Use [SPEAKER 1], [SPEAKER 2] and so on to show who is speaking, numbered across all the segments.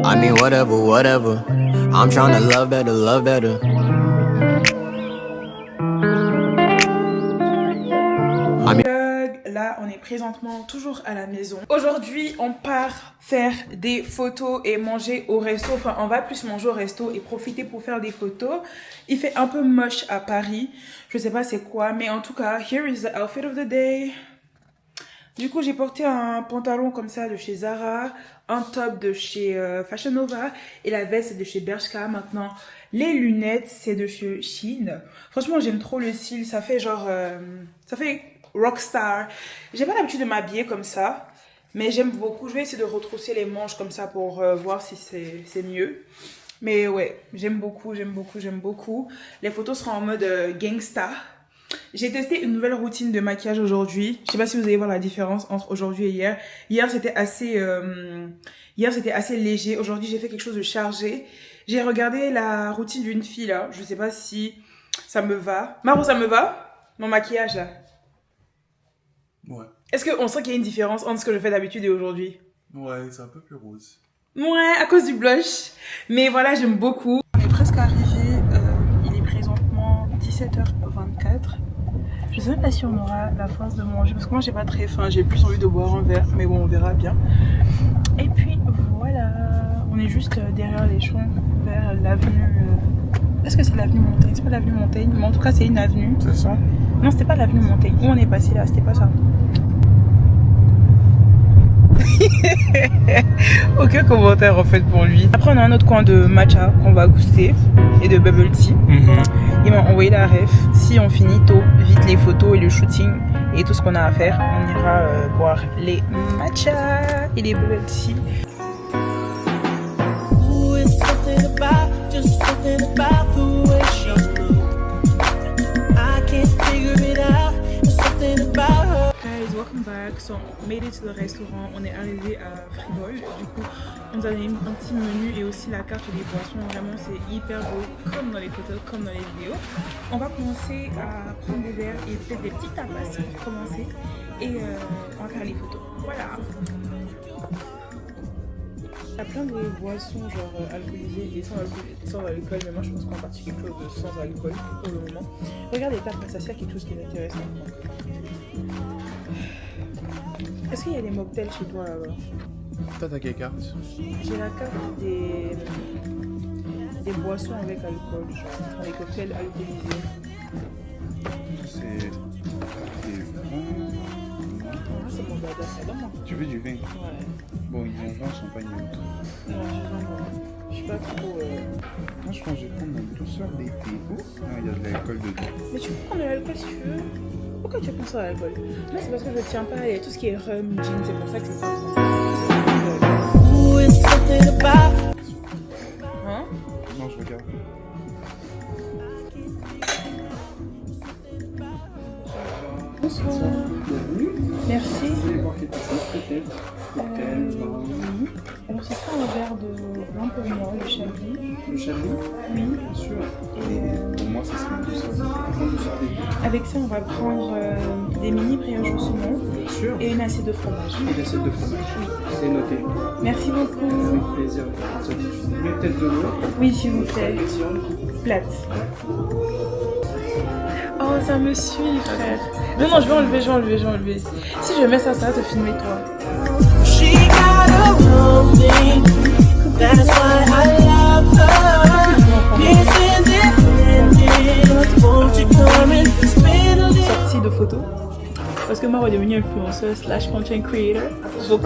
[SPEAKER 1] I mean, whatever. I'm trying to love better.
[SPEAKER 2] Là, on est présentement toujours à la maison. Aujourd'hui, on part faire des photos et manger au resto. Enfin, on va plus manger au resto et profiter pour faire des photos. Il fait un peu moche à Paris. Je sais pas c'est quoi, mais en tout cas, here is the outfit of the day. Du coup, j'ai porté un pantalon comme ça de chez Zara, un top de chez Fashion Nova et la veste c'est de chez Bershka. Maintenant, les lunettes c'est de chez Shein. Franchement, j'aime trop le style. Ça fait genre, ça fait rockstar. J'ai pas l'habitude de m'habiller comme ça, mais j'aime beaucoup. Je vais essayer de retrousser les manches comme ça pour voir si c'est mieux. Mais ouais, j'aime beaucoup. Les photos seront en mode gangsta. J'ai testé une nouvelle routine de maquillage aujourd'hui. Je sais pas si vous allez voir la différence entre aujourd'hui et hier. Hier c'était assez léger. Aujourd'hui j'ai fait quelque chose de chargé. J'ai regardé la routine d'une fille là. Je sais pas si ça me va. Maro, ça me va? Mon maquillage là.
[SPEAKER 3] Ouais.
[SPEAKER 2] Est-ce qu'on sent qu'il y a une différence entre ce que je fais d'habitude et aujourd'hui?
[SPEAKER 3] Ouais, c'est un peu plus rose.
[SPEAKER 2] Ouais, à cause du blush. Mais voilà, j'aime beaucoup. On est presque arrivé. Il est présentement 17h24. Je sais pas si on aura la force de manger parce que moi j'ai pas très faim. J'ai plus envie de boire un verre, mais bon, on verra bien. Et puis voilà, on est juste derrière les champs vers l'avenue. Est-ce que c'est l'avenue Montaigne? C'est pas l'avenue Montaigne, mais en tout cas c'est une avenue.
[SPEAKER 3] C'est ça?
[SPEAKER 2] Non, c'était pas l'avenue Montaigne. Où on est passé là, c'était pas ça. Aucun commentaire en fait pour lui. Après on a un autre coin de matcha qu'on va goûter et de bubble tea. Ils m'ont envoyé la ref. Si on finit tôt, vite les photos et le shooting et tout ce qu'on a à faire, on ira boire les matcha et les bubble tea. Welcome back. So, on made it to the restaurant. On est arrivé à Frivole. Du coup, on nous a donné un petit menu et aussi la carte des boissons. Vraiment, c'est hyper beau, comme dans les photos, comme dans les vidéos. On va commencer à prendre des verres et peut-être des petits tapas pour commencer. Et on va faire les photos. Voilà. Il y a plein de boissons genre alcoolisées et sans alcool, mais moi je pense qu'on va partir quelque chose de sans alcool pour le moment. Regarde les tapas, ça c'est quelque chose qui est intéressant. Est-ce qu'il y a des mocktails chez toi là-bas?
[SPEAKER 3] T'as quelle carte?
[SPEAKER 2] J'ai la carte des boissons avec alcool, genre des cocktails alcoolisés.
[SPEAKER 3] C'est des vins.
[SPEAKER 2] C'est mon dada, ça donne.
[SPEAKER 3] Tu veux du vin?
[SPEAKER 2] Ouais.
[SPEAKER 3] Bon, ils ont vin champagne et autres.
[SPEAKER 2] Non, je suis pas trop.
[SPEAKER 3] Moi, je pense que je vais prendre une douceur d'été. Oh, non, il y a de l'alcool dedans.
[SPEAKER 2] Mais tu peux prendre de l'alcool si tu veux. Pourquoi tu penses à l'alcool? Moi, c'est parce que je tiens pas à tout ce qui est rhum, gin, c'est pour ça que je pense. Hein?
[SPEAKER 3] Non, je regarde.
[SPEAKER 2] Bonsoir. Merci.
[SPEAKER 3] Vous voulez boire quelque chose peut-être? Cocktail,
[SPEAKER 2] Oui. Alors, ce sera un verre de vin pour moi, le chablis.
[SPEAKER 3] le chablis?
[SPEAKER 2] Oui.
[SPEAKER 3] Bien sûr. Et pour moi, ça serait une douceur d'été.
[SPEAKER 2] Avec ça, on va prendre des mini brioches au saumon
[SPEAKER 3] Bien sûr.
[SPEAKER 2] et une assiette de fromage.
[SPEAKER 3] Une assiette de fromage. C'est noté.
[SPEAKER 2] Merci beaucoup.
[SPEAKER 3] Avec plaisir. Vous voulez peut-être de l'eau?
[SPEAKER 2] Oui, s'il vous plaît. Plate. Oh, ça me suit, frère. Non, non, je vais enlever. Si je mets ça, ça va te filmer, toi. Sortie de photos. Parce que moi, est devenue influenceuse / content creator. Donc,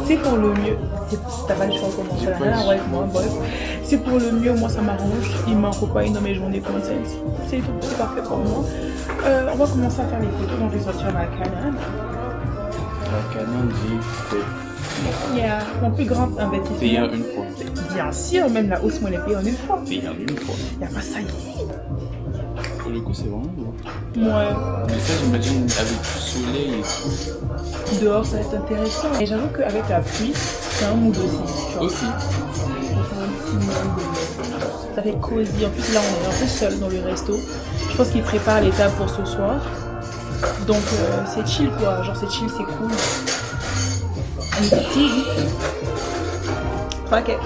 [SPEAKER 2] c'est pour le mieux. T'as pas le choix comment ça n'a rien à voir avec moi, bref. C'est pour le mieux, moi ça m'arrange. Il m'accompagne dans mes journées content. C'est tout, c'est parfait pour moi. On va commencer à faire les photos, donc je vais sortir ma Canon.
[SPEAKER 3] La Canon dit
[SPEAKER 2] Yeah, mon plus grand investissement.
[SPEAKER 3] payer une fois.
[SPEAKER 2] Bien sûr, même la hausse, moi, elle est payée en une fois.
[SPEAKER 3] Payer en une fois.
[SPEAKER 2] Il n'y a pas ça ici.
[SPEAKER 3] pour le coup, c'est vraiment beau.
[SPEAKER 2] Ouais.
[SPEAKER 3] Mais ça, j'imagine, avec du soleil et tout.
[SPEAKER 2] Dehors, ça va être intéressant. Et j'avoue qu'avec la pluie, c'est un mood aussi. Tu vois.
[SPEAKER 3] Aussi.
[SPEAKER 2] Ça fait cosy. En plus, là, on est un peu seul dans le resto. Je pense qu'ils préparent les tables pour ce soir. Donc, c'est chill, quoi. Genre, c'est chill, c'est cool. Tea. Ok.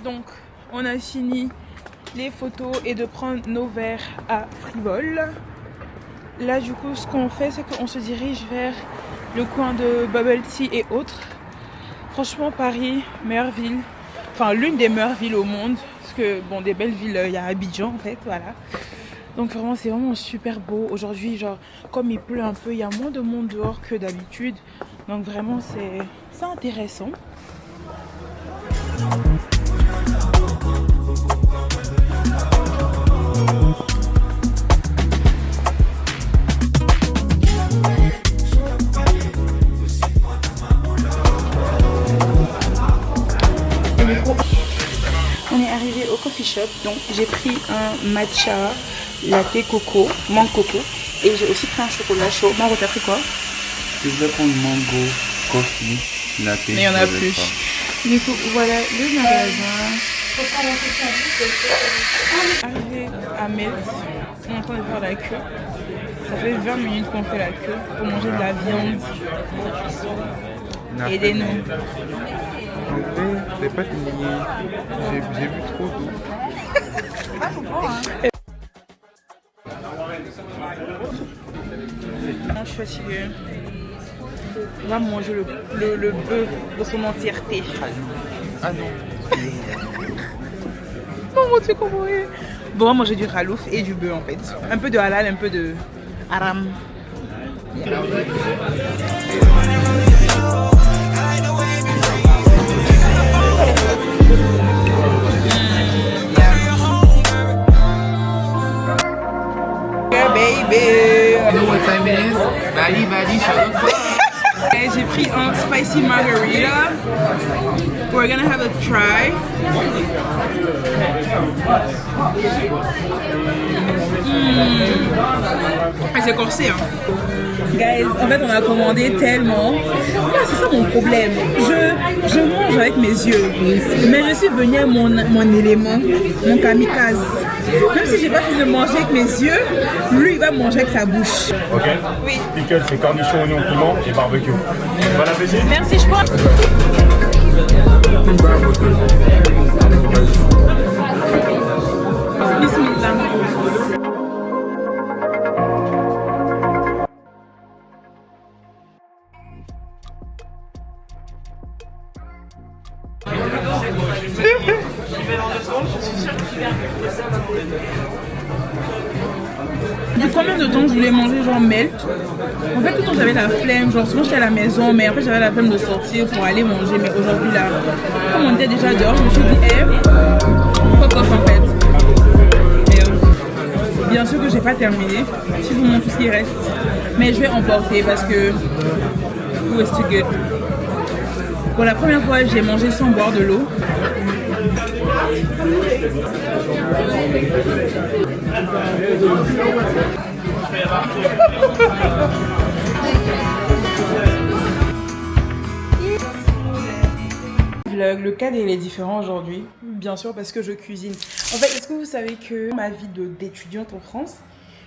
[SPEAKER 2] Donc on a fini les photos et de prendre nos verres à Frivole. Là du coup ce qu'on fait c'est qu'on se dirige vers le coin de Bubble Tea et autres. Franchement Paris, meilleure ville, enfin l'une des meilleures villes au monde. Parce que bon des belles villes, il y a Abidjan en fait, voilà. Donc vraiment c'est vraiment super beau. Aujourd'hui genre comme il pleut un peu, il y a moins de monde dehors que d'habitude. Donc vraiment c'est intéressant. On est arrivé au coffee shop, donc j'ai pris un matcha latte coco, mangue coco, et j'ai aussi pris un chocolat chaud. Maro, t'as pris quoi?
[SPEAKER 3] Je vais prendre mango, coffee, latte.
[SPEAKER 2] Mais il y en a plus. Du coup, voilà le magasin. Arrivé à Melt, on est en train de faire la queue. Ça fait 20 minutes qu'on fait la queue pour manger de la viande et des noix.
[SPEAKER 3] En vrai, c'est pas fini. J'ai vu trop d'eau.
[SPEAKER 2] Ah, faut boire, hein. Je suis fatiguée. On va manger le bœuf dans son entièreté.
[SPEAKER 3] Ah non.
[SPEAKER 2] Comment tu comprends? Bon, on va manger du ralouf et du bœuf en fait. Un peu de halal, un peu de haram. Yeah. Yeah, baby.
[SPEAKER 3] You know what time it is? Bali,
[SPEAKER 2] J'ai pris un spicy margarita. We're gonna have a try. C'est corsé, hein. Guys, en fait on a commandé tellement. Ah, c'est ça mon problème. Je mange avec mes yeux, mais je suis venue à mon élément, mon kamikaze. Même si j'ai pas fini de manger avec mes yeux, lui il va manger avec sa bouche.
[SPEAKER 4] Ok.
[SPEAKER 2] Oui.
[SPEAKER 4] Pickle, c'est cornichon, oignon, piment et barbecue. Bon appétit.
[SPEAKER 2] Merci, je pense. Bismillah. Depuis combien de temps je voulais manger genre melt? En fait tout le temps j'avais la flemme, genre souvent j'étais à la maison mais en fait j'avais la flemme de sortir pour aller manger, mais aujourd'hui là, comme on était déjà dehors, je me suis dit fuck off en fait. Et bien sûr que j'ai pas terminé, si je vous montre tout ce qui reste, mais je vais emporter parce que it was too good. Pour la première fois j'ai mangé sans boire de l'eau. vlog, le cadre il est différent aujourd'hui, bien sûr parce que je cuisine. En fait, est-ce que vous savez que ma vie d'étudiante en France,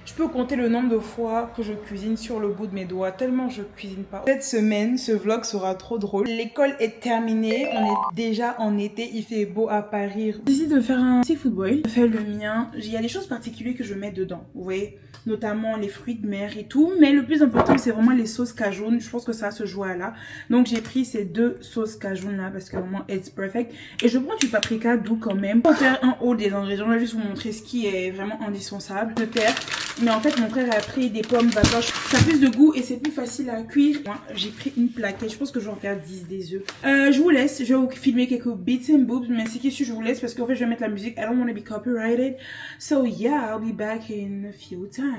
[SPEAKER 2] je peux compter le nombre de fois que je cuisine sur le bout de mes doigts, tellement je cuisine pas. Cette semaine, ce vlog sera trop drôle. L'école est terminée, on est déjà en été, il fait beau à Paris. J'ai décidé de faire un seafood boil. Je fais le mien. Il y a des choses particulières que je mets dedans, vous voyez, notamment les fruits de mer et tout. Mais le plus important, c'est vraiment les sauces cajun. Je pense que ça se joue à là. Donc j'ai pris ces 2 sauces cajun là parce que vraiment, it's perfect. Et je prends du paprika doux quand même. Pour faire un haul des ingrédients, je vais juste vous montrer ce qui est vraiment indispensable. De terre. Mais en fait, mon frère a pris des pommes vapeur. Ça a plus de goût et c'est plus facile à cuire. Moi, j'ai pris une plaquette. Je pense que je vais en faire 10 des œufs. Je vous laisse. Je vais vous filmer quelques bits and boobs. Mais c'est question, je vous laisse parce qu'en fait, je vais mettre la musique. I don't want to be copyrighted. So yeah, I'll be back in a few times.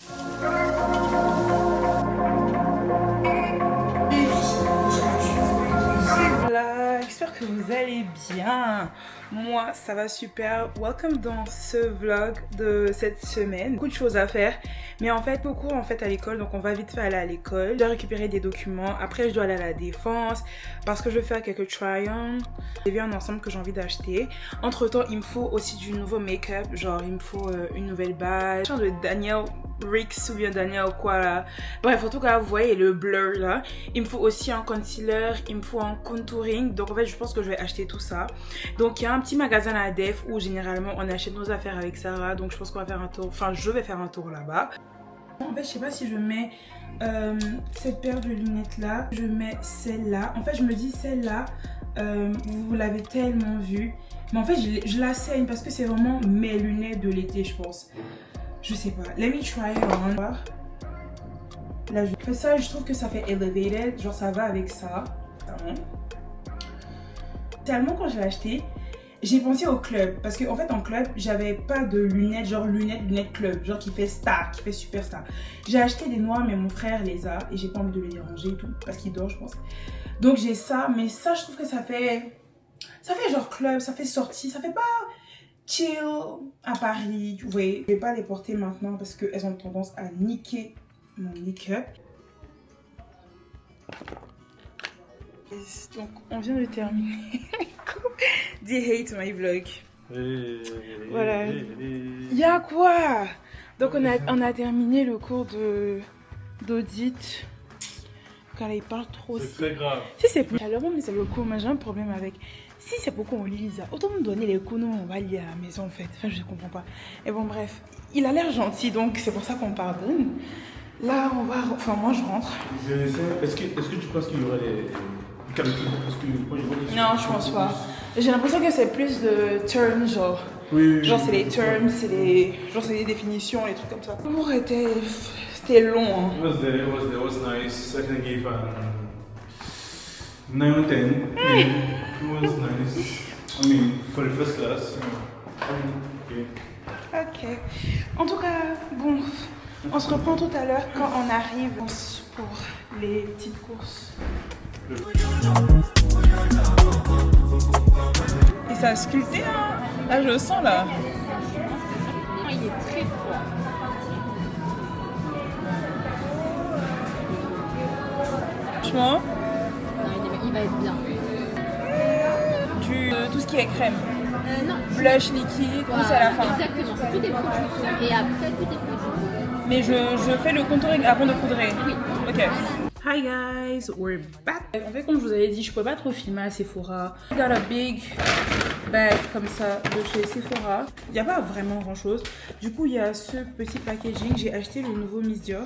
[SPEAKER 2] Voilà, j'espère que vous allez bien. Moi, ça va super. Welcome dans ce vlog de cette semaine. Beaucoup de choses à faire. Mais en fait, beaucoup en fait à l'école. Donc, on va vite fait aller à l'école. Je dois récupérer des documents. Après, je dois aller à la défense. Parce que je vais faire quelques try-on. J'ai vu un ensemble que j'ai envie d'acheter. Entre temps, il me faut aussi du nouveau make-up. Genre, il me faut une nouvelle badge. Genre de Daniel Ricks ou bien Daniel ou quoi là. Bref, en tout cas, vous voyez le blur là. Il me faut aussi un concealer. Il me faut un contouring. Donc, en fait, je pense que je vais acheter tout ça. Donc, il y a un petit magasin à la Def où généralement on achète nos affaires avec Sarah, donc je pense qu'on va faire un tour, enfin je vais faire un tour là-bas. En fait je sais pas si je mets cette paire de lunettes là, je mets celle-là. En fait je me dis celle-là, vous l'avez tellement vue, mais en fait je la saigne parce que c'est vraiment mes lunettes de l'été je pense. Je sais pas, let me try it on. Là je fais ça, je trouve que ça fait elevated, genre ça va avec ça. Tellement quand je l'ai acheté, j'ai pensé au club parce qu'en fait en club j'avais pas de lunettes genre lunettes club genre qui fait star, qui fait superstar. J'ai acheté des noirs mais mon frère les a et j'ai pas envie de les déranger et tout parce qu'il dort je pense. Donc j'ai ça, mais ça je trouve que ça fait genre club, ça fait sortie, ça fait pas chill à Paris, vous voyez. Je vais pas les porter maintenant parce qu'elles ont tendance à niquer mon make-up. Donc on vient de terminer. They hate my vlog. Voilà. Y'a quoi? Donc on a terminé le cours d'audit. Quand il parle trop.
[SPEAKER 4] C'est très grave.
[SPEAKER 2] Si c'est pour. Alors mais c'est le cours, mais j'ai un problème avec. Si c'est pour qu'on lit Lisa, autant me donner les cours, nous on va lire à la maison en fait. Enfin je comprends pas. Et bon bref, il a l'air gentil donc c'est pour ça qu'on pardonne. Là on va. Enfin moi je rentre.
[SPEAKER 4] Est-ce que tu penses qu'il y aurait des calculs?
[SPEAKER 2] Non, je pense pas. J'ai l'impression que c'est plus de terms, genre.
[SPEAKER 4] Oui.
[SPEAKER 2] Genre, c'est les terms, c'est des définitions, les trucs comme ça. Le cours c'était long. Hein.
[SPEAKER 4] It was nice. I can give 9 or 10. It was nice. I mean, for the first class.
[SPEAKER 2] Ok. En tout cas, bon, on se reprend tout à l'heure quand on arrive pour les petites courses. Et ça a sculpté hein. Là je le sens là.
[SPEAKER 5] Il est très froid.
[SPEAKER 2] Franchement.
[SPEAKER 5] Non, il va être bien.
[SPEAKER 2] Tout ce qui est crème.
[SPEAKER 5] Non.
[SPEAKER 2] Blush, liquide, tout ça à la fin.
[SPEAKER 5] Exactement, c'est tout est produits. Et après tout est produit.
[SPEAKER 2] Mais je fais le contouring avant de poudrer.
[SPEAKER 5] Oui.
[SPEAKER 2] Ok. Hi guys, we're back. En fait, comme je vous avais dit, je pouvais pas trop filmer à Sephora. I got a big bag comme ça de chez Sephora. Il n'y a pas vraiment grand chose. Du coup, il y a ce petit packaging. J'ai acheté le nouveau Miss Dior.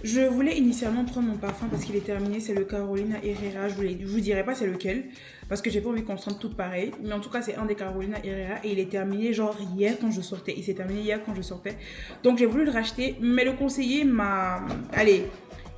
[SPEAKER 2] Je voulais initialement prendre mon parfum parce qu'il est terminé. C'est le Carolina Herrera. Je vous dirai pas c'est lequel parce que j'ai pas envie qu'on sente toutes pareilles. Mais en tout cas, c'est un des Carolina Herrera et il est terminé genre hier quand je sortais. Il s'est terminé hier quand je sortais. Donc j'ai voulu le racheter, mais le conseiller m'a... Allez...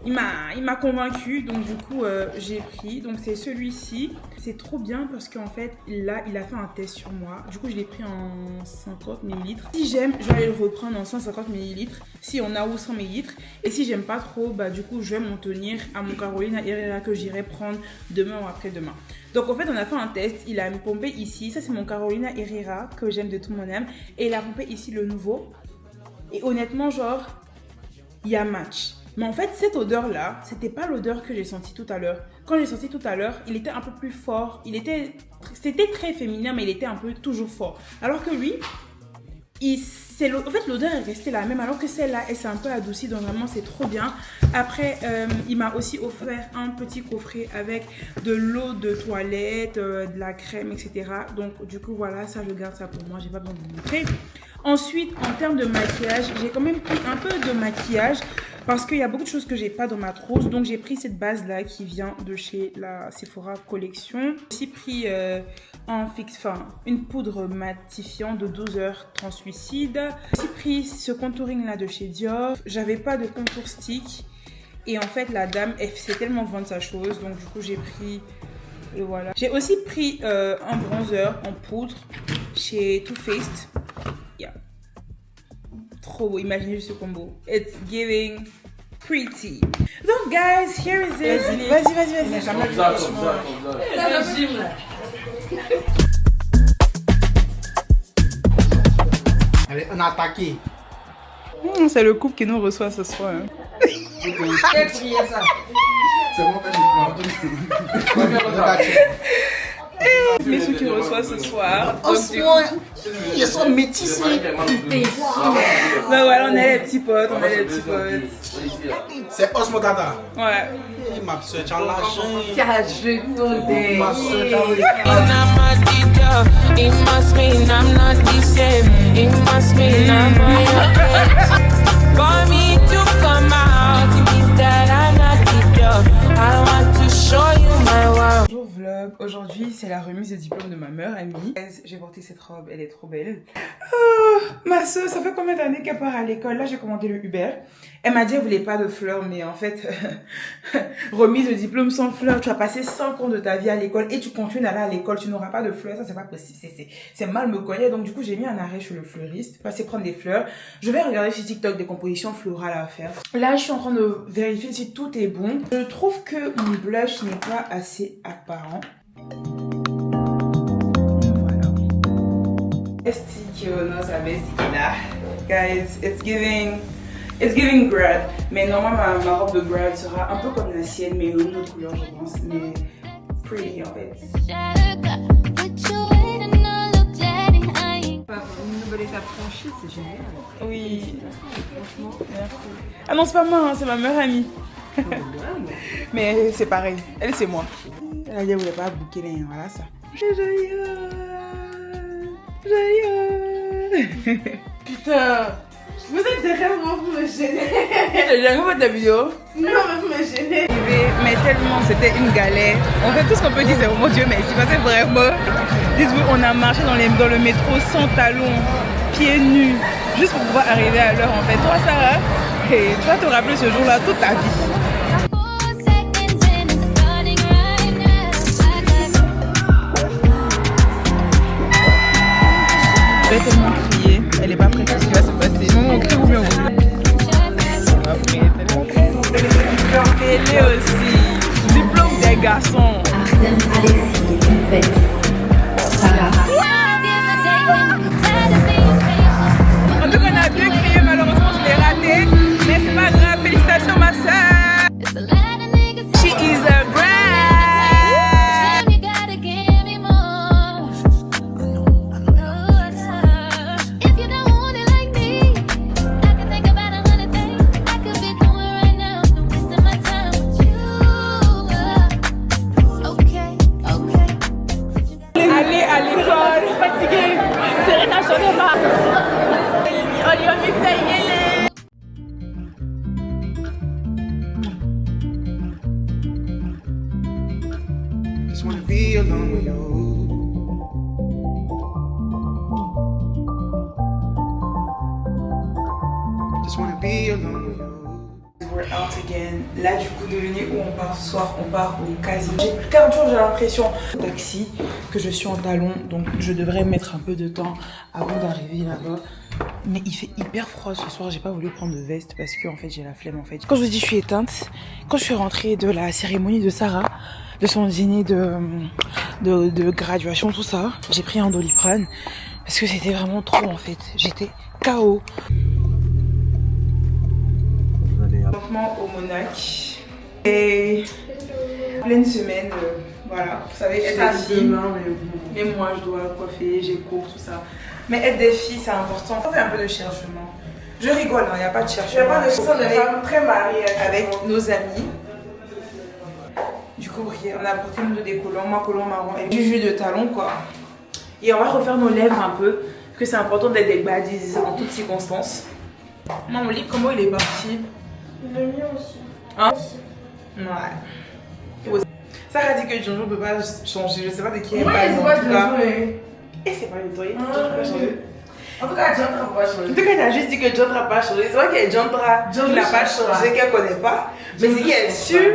[SPEAKER 2] Il m'a convaincu, donc du coup j'ai pris. Donc c'est celui-ci. C'est trop bien parce qu'en fait là il a fait un test sur moi. Du coup je l'ai pris en 50 ml. Si j'aime, je vais aller le reprendre en 150 ml. Si on a ou 100 ml. Et si j'aime pas trop, bah du coup je vais m'en tenir à mon Carolina Herrera que j'irai prendre demain ou après-demain. Donc en fait on a fait un test. Il a pompé ici. Ça c'est mon Carolina Herrera que j'aime de tout mon âme. Et il a pompé ici le nouveau. Et honnêtement genre il y a match. Mais en fait, cette odeur-là, c'était pas l'odeur que j'ai sentie tout à l'heure. Quand j'ai senti tout à l'heure, il était un peu plus fort. C'était très féminin, mais il était un peu toujours fort. Alors que lui, en fait, l'odeur est restée la même, alors que celle-là, elle s'est un peu adoucie, donc vraiment, c'est trop bien. Après, il m'a aussi offert un petit coffret avec de l'eau de toilette, de la crème, etc. Donc, du coup, voilà, ça, je garde ça pour moi, j'ai pas besoin de vous montrer. Ensuite, en termes de maquillage, j'ai quand même pris un peu de maquillage parce qu'il y a beaucoup de choses que j'ai pas dans ma trousse. Donc, j'ai pris cette base-là qui vient de chez la Sephora Collection. J'ai aussi pris une poudre matifiante de 12 heures translucide. J'ai aussi pris ce contouring-là de chez Dior. J'avais pas de contour stick. Et en fait, la dame, elle sait tellement vendre sa chose. Donc, du coup, j'ai pris... Et voilà. J'ai aussi pris un bronzer en poudre chez Too Faced. Yeah. Trop beau, imaginez ce combo. It's giving pretty. Donc guys, here is it. Vas-y.
[SPEAKER 6] Allez, on a attaqué.
[SPEAKER 2] C'est le couple qui nous reçoit ce soir. Hein.
[SPEAKER 6] C'est bon, en fait,
[SPEAKER 2] Mais ceux qui reçoivent ce soir.
[SPEAKER 6] en ce moment, ils sont métissés.
[SPEAKER 2] Bah voilà, on est les petits potes,
[SPEAKER 6] C'est Osmo Tata.
[SPEAKER 2] Ouais.
[SPEAKER 6] Et ma soeur, tu as l'argent.
[SPEAKER 5] Tiens, je connais.
[SPEAKER 6] Ma soeur, tu as
[SPEAKER 7] It must mean I'm not the same. It must mean I'm on your case. For me to come out, it means that I'm not the girl. I want to show you my world.
[SPEAKER 2] Bonjour vlog, aujourd'hui c'est la remise de diplôme de ma meilleure amie. J'ai porté cette robe, elle est trop belle. Oh, ma soeur, ça fait combien d'années qu'elle part à l'école? Là j'ai commandé le Uber. Elle m'a dit elle voulait pas de fleurs, mais en fait, remise de diplôme sans fleurs, tu as passé 5 ans de ta vie à l'école et tu continues d'aller à l'école, tu n'auras pas de fleurs, ça c'est pas possible, c'est mal me connaît. Donc du coup j'ai mis un arrêt chez le fleuriste, passer prendre des fleurs. Je vais regarder sur TikTok des compositions florales à faire. Là je suis en train de vérifier si tout est bon. Je trouve que mon blush n'est pas assez apparent. Voilà. Bestie non, c'est la bestie qui est là. Guys, it's giving grad. Mais normalement ma robe de grad sera un peu comme la sienne, mais une autre couleur je pense. Mais pretty en fait.
[SPEAKER 5] Une nouvelle étape franchie, c'est génial.
[SPEAKER 2] Oui. Franchement, merci. Ah non, c'est pas moi, hein, c'est ma meilleure amie. Mais c'est pareil, elle c'est moi. Elle a dit elle voulait pas bouquer les voilà ça. Joyeuse. Putain, vous êtes vraiment pour me gêner. J'ai jamais fait ta vidéo. Non, mais vous me gênez. Mais tellement, c'était une galère. En fait, tout ce qu'on peut dire, c'est vraiment Dieu merci. Parce que vraiment, dites-vous, on a marché dans le métro sans talons, pieds nus, juste pour pouvoir arriver à l'heure en fait. Toi, Sarah, hey, tu vas te rappeler ce jour-là toute ta vie. Je vais tellement crier, elle est pas prête à ce qui va se passer. Non, on crie ou bien on crie. Télé aussi, diplôme des garçons. En tout cas, on a bien crié, malheureusement je l'ai raté. Mais c'est pas grave, félicitations ma soeur. She is a brand. Aller à l'école, fatiguée, c'est rien à changer pas. On lui a mis payer les...
[SPEAKER 6] Just wanna be alone with you. Just wanna be alone with you.
[SPEAKER 2] We're out again. Là du coup devinez où on part ce soir, on part au casino. J'ai plus 4 jours, j'ai l'impression au taxi que je suis en talons, donc je devrais mettre un peu de temps avant d'arriver là-bas. Mais il fait hyper froid ce soir, j'ai pas voulu prendre de veste parce que en fait j'ai la flemme en fait. Quand je vous dis je suis éteinte, quand je suis rentrée de la cérémonie de Sarah, de son dîner de graduation, tout ça, j'ai pris un Doliprane parce que c'était vraiment trop en fait. J'étais KO. présentement au Monac. Et pleine semaine, voilà, vous savez, être des filles. Mais moi je dois coiffer, j'ai cours, tout ça. Mais être des filles, c'est important. On fait un peu de cherchement. Je rigole, il n'y a pas de cherchement. Il n'y a pas de cherchement, des femmes très mariées avec nos amis. Du coup, on a apporté nos des collants, moi collant marron et du jus de talon quoi. Et on va refaire nos lèvres un peu, parce que c'est important d'être des baddies en toutes circonstances. Moi, mon livre, comment il est parti?
[SPEAKER 8] Le mien aussi.
[SPEAKER 2] Hein? Ouais. Sarah dit que Jojo ne peut pas changer, je sais pas de qui elle parle.
[SPEAKER 8] Ouais, c'est pas Jojo.
[SPEAKER 2] Et c'est pas le toi, Jojo ne peut pas changer.
[SPEAKER 8] En tout cas, John n'a pas changé.
[SPEAKER 2] En tout cas, elle a juste dit que John n'a pas changé. C'est vrai qu'il y a John qui n'a pas changé, qu'elle connaît pas. Mais c'est qu'elle est sûre.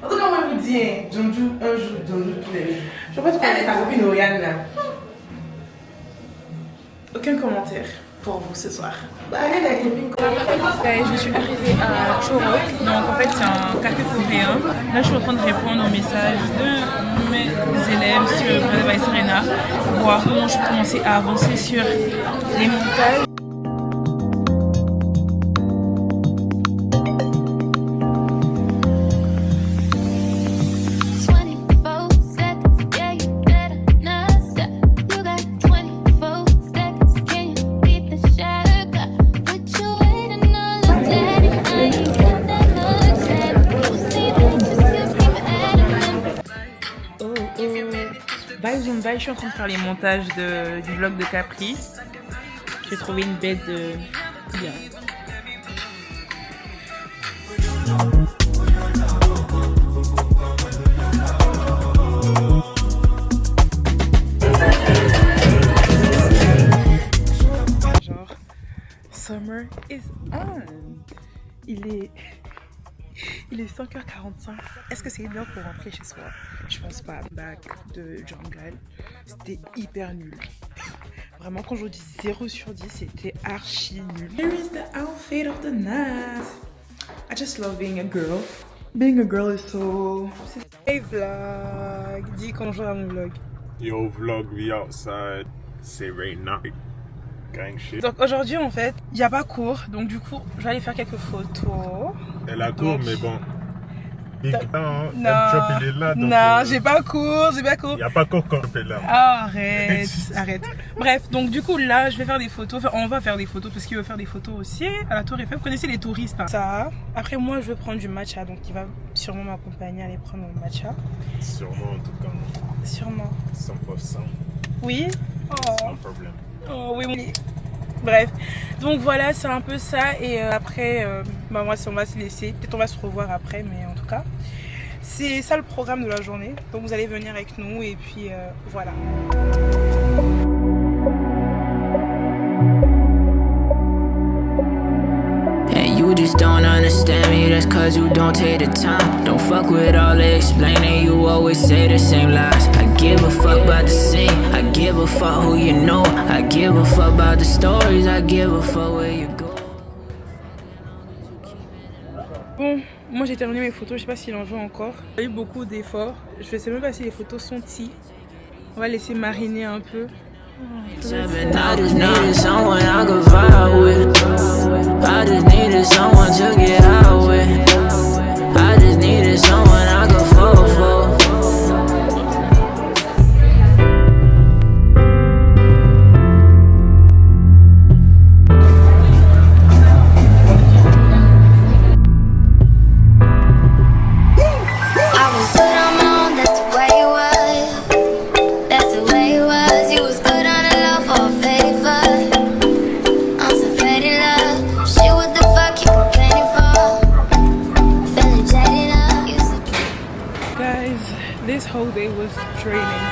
[SPEAKER 8] En tout cas, moi je vous dis, Jojo, un jour, Jojo tous les jours.
[SPEAKER 2] Je sais pas de quoi.
[SPEAKER 8] Elle est sa copine Oriane là.
[SPEAKER 2] Aucun commentaire pour vous ce soir.
[SPEAKER 8] Elle est la copine.
[SPEAKER 2] Je suis arrivée à Choro, donc en fait c'est un café coréen. Là je suis en train de répondre aux messages de mes élèves sur Brother by Serena, voir comment je peux commencer à avancer sur les montages. Je suis en train de faire les montages du vlog de Capri. J'ai trouvé une bête de bien. Genre, summer is on. Il est 5h45. Est-ce que c'est une heure pour rentrer chez soi? Je pense pas. Bac de Jungle, c'était hyper nul. Vraiment, quand je dis 0 sur 10, c'était archi nul. Here is the outfit of the night. I just love being a girl. Being a girl is so... Hey vlog. Dis bonjour à mon vlog.
[SPEAKER 9] Yo vlog, we outside. C'est right now. Gang shit.
[SPEAKER 2] Donc aujourd'hui en fait, il n'y a pas cours. Donc du coup, je vais aller faire quelques photos.
[SPEAKER 9] Elle a cours, mais bon. Big down,
[SPEAKER 2] Non,
[SPEAKER 9] Job, il est là. Donc,
[SPEAKER 2] non, j'ai pas cours, j'ai pas cours.
[SPEAKER 9] Il n'y a pas cours quand elle est là.
[SPEAKER 2] Oh, arrête, arrête. Bref, donc du coup là, je vais faire des photos. Enfin, on va faire des photos parce qu'il veut faire des photos aussi à la Tour Eiffel. Vous connaissez les touristes, hein. Ça. Après moi, je veux prendre du matcha, donc il va sûrement m'accompagner à aller prendre mon matcha.
[SPEAKER 9] Sûrement, en tout cas.
[SPEAKER 2] Sûrement.
[SPEAKER 9] 100%.
[SPEAKER 2] Oui. Oh.
[SPEAKER 9] Sans problème.
[SPEAKER 2] Oh oui, oui. Bref, donc voilà, c'est un peu ça. Et après, bah moi, on va se laisser. Peut-être on va se revoir après, mais en tout cas, c'est ça le programme de la journée. Donc vous allez venir avec nous et puis voilà.
[SPEAKER 7] And you just don't understand me, that's cause you don't take the time. Don't fuck with all the explaining, you always say the same lies. I give a fuck about the scene, I give a fuck who you know. I give a fuck about the stories, I give a fuck where you go.
[SPEAKER 2] Bon, moi j'ai terminé mes photos, je sais pas s'il en veut encore. Il y a eu beaucoup d'efforts, je sais même pas si les photos sont tea. On va laisser mariner un peu.
[SPEAKER 7] I just needed someone I could vibe with. I just needed someone to get out with. I just needed someone I could fall for.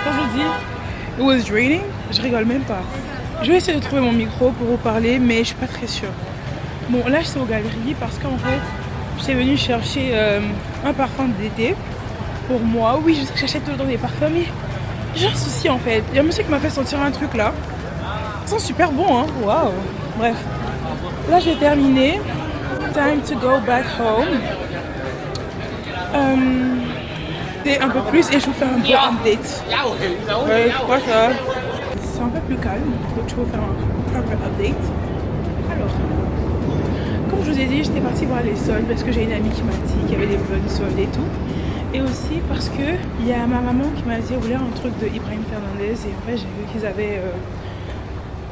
[SPEAKER 2] Quand je dis it was draining, je rigole même pas. Je vais essayer de trouver mon micro pour vous parler, mais je suis pas très sûre. Bon, là je suis aux galeries parce qu'en fait, j'étais venue chercher un parfum d'été pour moi. Oui, je sais que j'achète tout le temps des parfums, mais j'ai un souci en fait. Il y a un monsieur qui m'a fait sentir un truc là. Ça sent super bon, hein. Waouh. Bref, là j'ai terminé. Time to go back home. Un peu plus et je vous fais un peu update. Ouais, quoi ça? C'est un peu plus calme, donc je vais vous faire un proper update. Alors, comme je vous ai dit, j'étais partie voir les soldes parce que j'ai une amie qui m'a dit qu'il y avait des bonnes soldes et tout. Et aussi parce que il y a ma maman qui m'a dit vouloir un truc de Ibrahim Fernandez. Et en fait, j'ai vu qu'ils avaient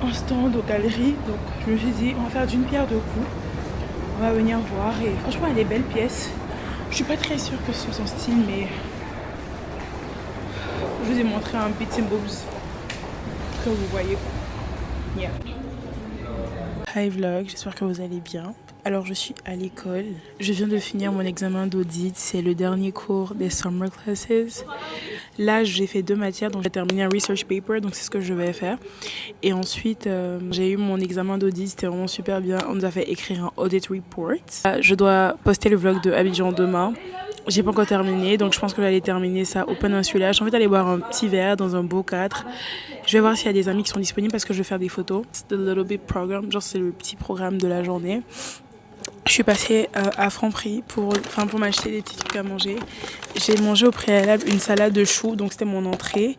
[SPEAKER 2] un stand aux galeries. Donc je me suis dit, on va faire d'une pierre deux coups. On va venir voir. Et franchement, elle a des belles pièces. Je suis pas très sûre que ce soit son style, mais je vous ai montré un bits and bobs que vous voyez. Yeah. Hi vlog, j'espère que vous allez bien. Alors je suis à l'école, je viens de finir mon examen d'audit, c'est le dernier cours des summer classes. Là j'ai fait 2 matières, donc j'ai terminé un research paper, donc c'est ce que je vais faire. Et ensuite j'ai eu mon examen d'audit, c'était vraiment super bien, on nous a fait écrire un audit report. Je dois poster le vlog de Abidjan demain. J'ai pas encore terminé, donc je pense que j'allais terminer ça au Peninsulage. J'ai envie d'aller boire un petit verre dans un beau cadre. Je vais voir s'il y a des amis qui sont disponibles parce que je vais faire des photos. C'est the little bit program, genre c'est le petit programme de la journée. Je suis passée à Franprix pour m'acheter des petits trucs à manger. J'ai mangé au préalable une salade de choux, donc c'était mon entrée.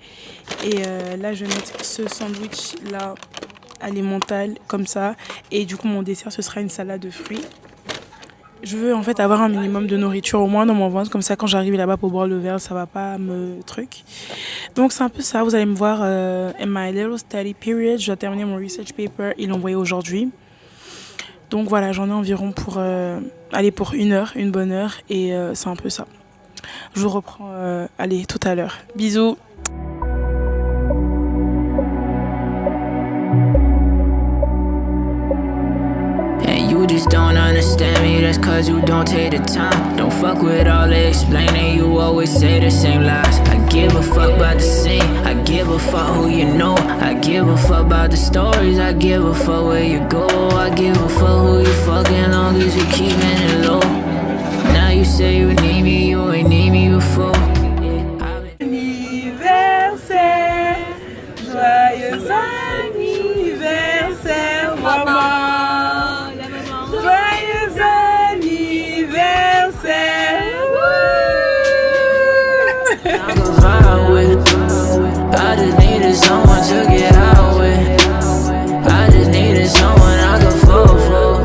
[SPEAKER 2] Et là je vais mettre ce sandwich là alimental comme ça. Et du coup mon dessert ce sera une salade de fruits. Je veux en fait avoir un minimum de nourriture au moins dans mon ventre, comme ça quand j'arrive là-bas pour boire le verre, ça va pas me truc. Donc c'est un peu ça, vous allez me voir in my little study period, je dois terminer mon research paper, ils l'ont envoyé aujourd'hui. Donc voilà, j'en ai environ pour aller pour 1 heure, une bonne heure, et c'est un peu ça. Je vous reprends allez tout à l'heure. Bisous.
[SPEAKER 7] You just don't understand me, that's cause you don't take the time. Don't fuck with all the explaining, you always say the same lies. I give a fuck about the scene, I give a fuck who you know. I give a fuck about the stories, I give a fuck where you go. I give a fuck who you fucking, long as you keeping it low. Now you say you need me, you ain't need me before.
[SPEAKER 2] Anniversaire, joyeux anniversaire, maman.
[SPEAKER 7] I just needed someone to get out with. I just needed someone I could fall for.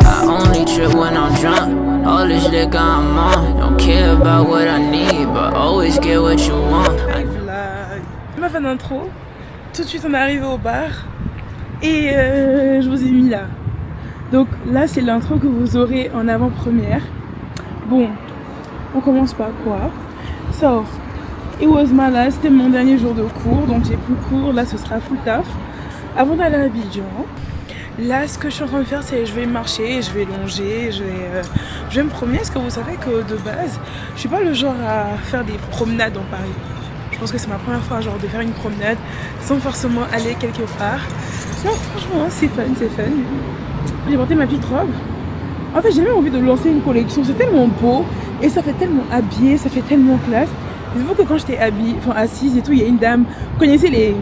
[SPEAKER 7] I only trip when I'm drunk. All this liquor I'm on. Don't care about what I need, but always get what you want.
[SPEAKER 2] Je m'a fait d'intro. Tout de suite on est arrivé au bar. Et je vous ai mis là. Donc là c'est l'intro que vous aurez en avant-première. Bon, on commence par quoi? So, it was my last, c'était mon dernier jour de cours, donc j'ai plus cours, là ce sera full taf. Avant d'aller à Abidjan, là ce que je suis en train de faire c'est je vais marcher, je vais longer, je vais me promener, parce que vous savez que de base, je suis pas le genre à faire des promenades dans Paris. Je pense que c'est ma première fois genre de faire une promenade sans forcément aller quelque part. Non, franchement c'est fun, c'est fun. J'ai porté ma petite robe. En fait j'ai même envie de lancer une collection, c'est tellement beau et ça fait tellement habillé, ça fait tellement classe. Dites-vous que quand j'étais assise et tout, il y a une dame, vous connaissez les...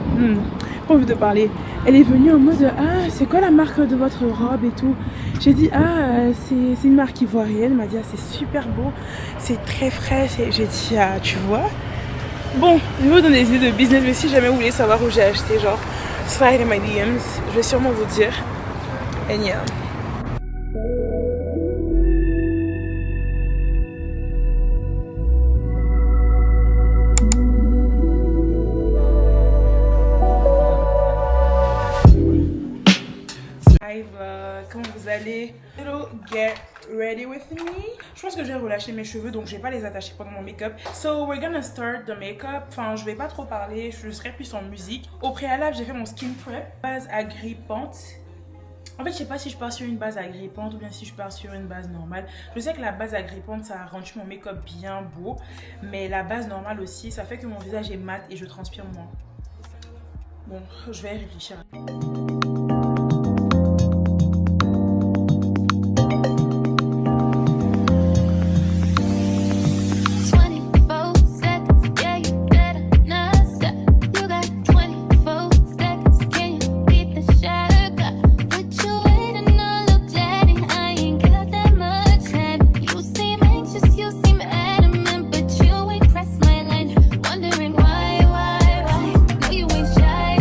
[SPEAKER 2] pas envie de parler. Elle est venue en mode ah c'est quoi la marque de votre robe et tout. J'ai dit ah c'est une marque ivoirienne. Elle m'a dit ah c'est super beau, c'est très frais. J'ai dit ah tu vois. Bon, je vous donne des idées de business, mais si jamais vous voulez savoir où j'ai acheté, genre slide in my DMs, je vais sûrement vous dire. And yeah. Comment vous allez? Hello, get ready with me. Je pense que je vais relâcher mes cheveux, donc je vais pas les attacher pendant mon make-up. So we're gonna start the make-up. Enfin, je vais pas trop parler, je serai plus en musique. Au préalable, j'ai fait mon skin prep, base agrippante. En fait, je sais pas si je pars sur une base agrippante ou bien si je pars sur une base normale. Je sais que la base agrippante, ça rend mon make-up bien beau, mais la base normale aussi, ça fait que mon visage est mat et je transpire moins. Bon, je vais y réfléchir.
[SPEAKER 10] Wondering why, no you ain't shy,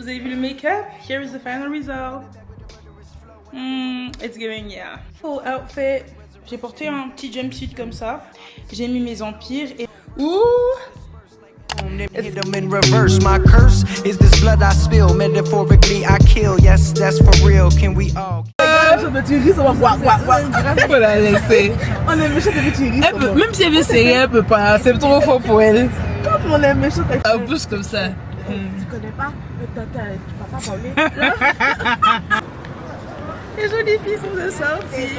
[SPEAKER 2] avez vu le make-up? Here is the final result. It's giving, yeah. Full outfit. J'ai porté un petit jumpsuit comme ça. J'ai mis mes empires et... Ouh!
[SPEAKER 10] Hit them in reverse. My curse is this blood I spill. Metaphorically, I kill. Yes, that's for real. Can we all?
[SPEAKER 8] Faut la laisser. On est méchant depuis tu ris. Même si elle veut serrer, elle peut pas. C'est trop fort pour elle. Quand on est méchant, elle bouge comme ça. Tu connais pas? Tu vas pas parler.
[SPEAKER 2] Les jolies filles sont de sortie.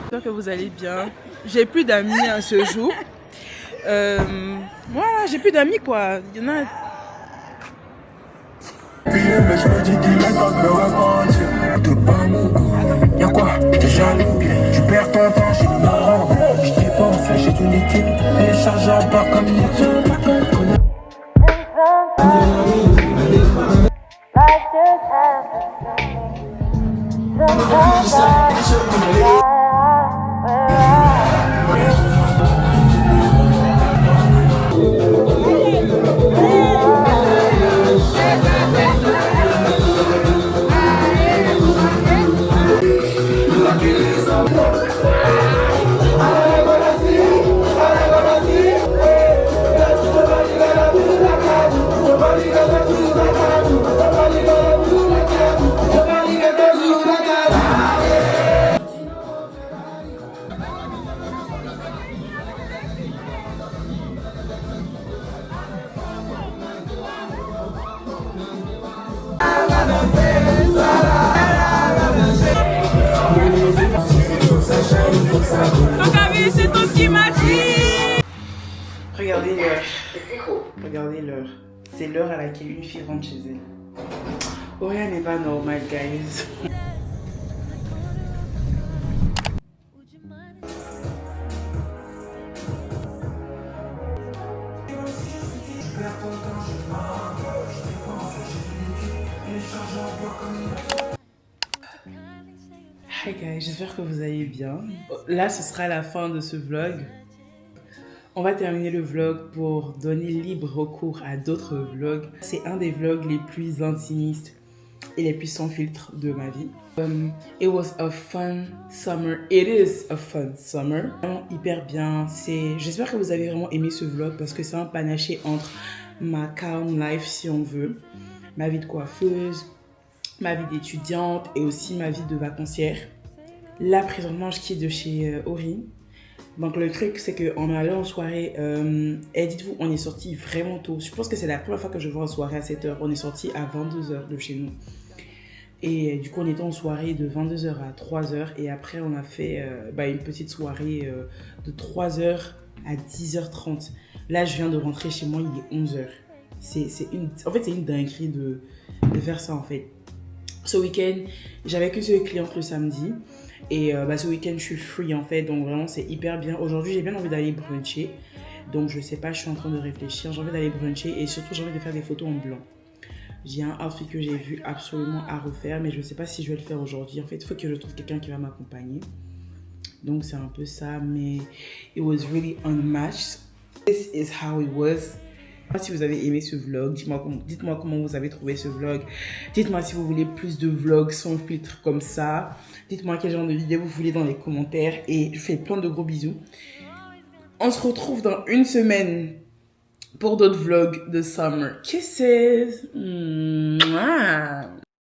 [SPEAKER 2] J'espère que vous allez bien. J'ai plus d'amis à ce jour. Voilà, j'ai plus d'amis quoi. Il y en a.
[SPEAKER 11] Mais je me dis qu'il est temps de me repentir. De pas mon y'a quoi? T'es jaloux, tu perds ton temps, je me rends. Je dépense, j'ai une étude. Téléchargeable pas comme YouTube.
[SPEAKER 2] C'est tout ce qui m'a dit. Regardez l'heure. Regardez l'heure. C'est l'heure à laquelle une fille rentre chez elle. Auréa n'est pas normale, guys. Hi guys, j'espère que vous allez bien. Là, ce sera la fin de ce vlog. On va terminer le vlog pour donner libre recours à d'autres vlogs. C'est un des vlogs les plus intimistes et les plus sans filtre de ma vie. It was a fun summer. It is a fun summer. Vraiment hyper bien. J'espère que vous avez vraiment aimé ce vlog parce que c'est un panaché entre ma calm life, si on veut, ma vie de coiffeuse, ma vie d'étudiante et aussi ma vie de vacancière. Là, présentement, je quitte de chez Ori. Donc, le truc, c'est qu'on est allé en soirée. Et dites-vous, on est sorti vraiment tôt. Je pense que c'est la première fois que je vais en soirée à 7h. On est sorti à 22h de chez nous. Et du coup, on était en soirée de 22h à 3h. Et après, on a fait une petite soirée de 3h à 10h30. Là, je viens de rentrer chez moi, il est 11h. En fait, c'est une dinguerie de faire ça, en fait. Ce week-end, j'avais qu'une seule cliente le samedi. Et ce week-end, je suis free en fait, donc vraiment c'est hyper bien. Aujourd'hui, j'ai bien envie d'aller bruncher. Donc je sais pas, je suis en train de réfléchir. J'ai envie d'aller bruncher et surtout j'ai envie de faire des photos en blanc. J'ai un outfit que j'ai vu absolument à refaire, mais je sais pas si je vais le faire aujourd'hui. En fait, il faut que je trouve quelqu'un qui va m'accompagner. Donc c'est un peu ça, mais it was really unmatched. This is how it was. Si vous avez aimé ce vlog, dites-moi comment vous avez trouvé ce vlog. Dites-moi si vous voulez plus de vlogs sans filtre comme ça. Dites-moi quel genre de vidéo vous voulez dans les commentaires. Et je vous fais plein de gros bisous. On se retrouve dans une semaine pour d'autres vlogs de summer. Kisses. Mouah.